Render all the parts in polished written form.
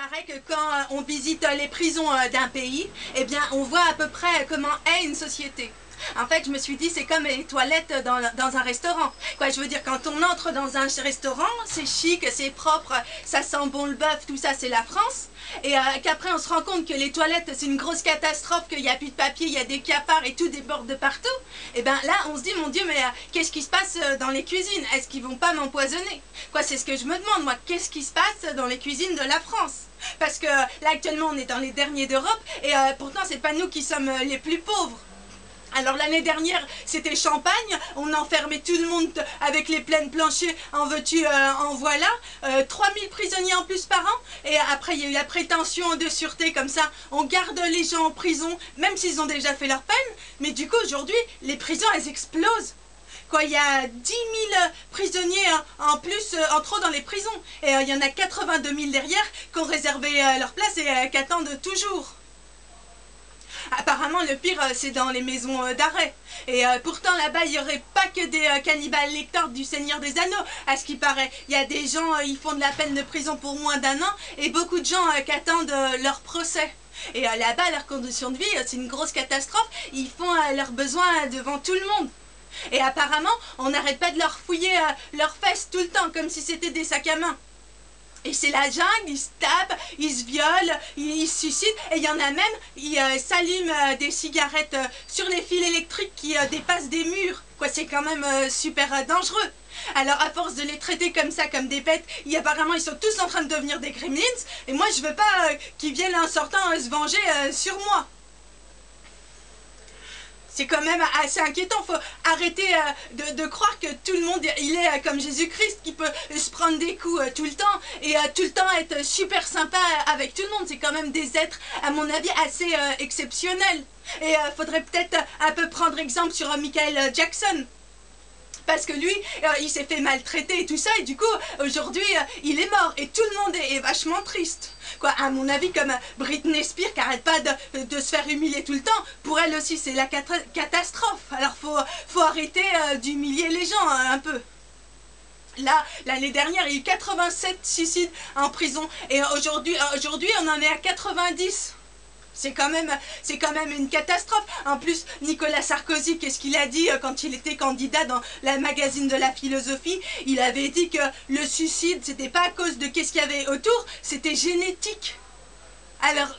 paraît que quand on visite les prisons d'un pays, eh bien, on voit à peu près comment est une société. En fait, je me suis dit, c'est comme les toilettes dans un restaurant. Quoi, je veux dire, quand on entre dans un restaurant, c'est chic, c'est propre, ça sent bon le bœuf, tout ça, c'est la France. Et qu'après, on se rend compte que les toilettes, c'est une grosse catastrophe, qu'il n'y a plus de papier, il y a des cafards et tout déborde de partout. Et bien là, on se dit, mon Dieu, mais qu'est-ce qui se passe dans les cuisines? Est-ce qu'ils vont pas m'empoisonner? Quoi, c'est ce que je me demande, moi, qu'est-ce qui se passe dans les cuisines de la France? Parce que là, actuellement, on est dans les derniers d'Europe, et pourtant, c'est pas nous qui sommes les plus pauvres. Alors l'année dernière, c'était Champagne, on enfermait tout le monde avec les plaines planchers, en veux-tu, en voilà, 3000 prisonniers en plus par an, et après il y a eu la prétention de sûreté comme ça, on garde les gens en prison, même s'ils ont déjà fait leur peine, mais du coup aujourd'hui, les prisons elles explosent. Quoi, il y a 10 000 prisonniers en plus, en trop dans les prisons, et il y en a 82 000 derrière qui ont réservé leur place et qui attendent toujours. Apparemment, le pire, c'est dans les maisons d'arrêt. Et pourtant, là-bas, il n'y aurait pas que des cannibales lecteurs du Seigneur des Anneaux, à ce qui paraît. Il y a des gens, ils font de la peine de prison pour moins d'1 an, et beaucoup de gens qui attendent leur procès. Et là-bas, leurs conditions de vie, c'est une grosse catastrophe. Ils font leurs besoins devant tout le monde. Et apparemment, on n'arrête pas de leur fouiller leurs fesses tout le temps, comme si c'était des sacs à main. Et c'est la jungle, ils se tapent, ils se violent, ils se suicident, et il y en a même, ils s'allument des cigarettes sur les fils électriques qui dépassent des murs. Quoi, c'est quand même super dangereux. Alors à force de les traiter comme ça, comme des bêtes, apparemment ils sont tous en train de devenir des gremlins, et moi je veux pas qu'ils viennent en sortant se venger sur moi. C'est quand même assez inquiétant, faut arrêter de croire que tout le monde il est comme Jésus-Christ qui peut se prendre des coups tout le temps et tout le temps être super sympa avec tout le monde. C'est quand même des êtres à mon avis assez exceptionnels. Et faudrait peut-être un peu prendre exemple sur Michael Jackson. Parce que lui, il s'est fait maltraiter et tout ça, et du coup, aujourd'hui, il est mort, et tout le monde est vachement triste. Quoi, à mon avis, comme Britney Spears, qui arrête pas de se faire humilier tout le temps, pour elle aussi, c'est la catastrophe. Alors, faut arrêter d'humilier les gens un peu. Là, l'année dernière, il y a eu 87 suicides en prison, et aujourd'hui, on en est à 90. C'est quand même une catastrophe. En plus, Nicolas Sarkozy, qu'est-ce qu'il a dit quand il était candidat dans la magazine de la philosophie? Il avait dit que le suicide, c'était pas à cause de qu'est-ce qu'il y avait autour, c'était génétique. Alors,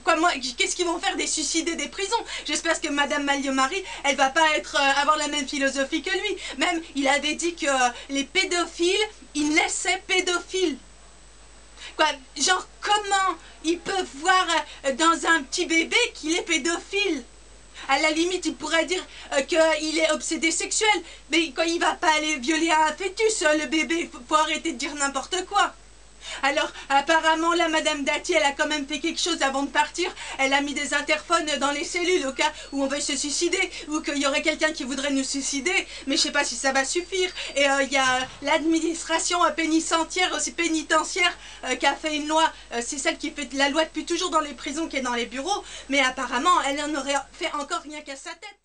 quoi, moi, qu'est-ce qu'ils vont faire des suicidés des prisons? J'espère que Madame Maglio-Marie, elle va pas avoir la même philosophie que lui. Même, il avait dit que les pédophiles, ils naissaient pédophiles. Quoi, genre, comment ils peuvent voir dans un petit bébé qu'il est pédophile? À la limite, il pourrait dire qu'il est obsédé sexuel, mais quand il va pas aller violer un fœtus, le bébé, faut arrêter de dire n'importe quoi. Alors, apparemment, là, Madame Dati, elle a quand même fait quelque chose avant de partir. Elle a mis des interphones dans les cellules au cas où on veuille se suicider ou qu'il y aurait quelqu'un qui voudrait nous suicider. Mais je sais pas si ça va suffire. Et il y a l'administration pénitentiaire qui a fait une loi. C'est celle qui fait la loi depuis toujours dans les prisons, qui est dans les bureaux. Mais apparemment, elle en aurait fait encore rien qu'à sa tête.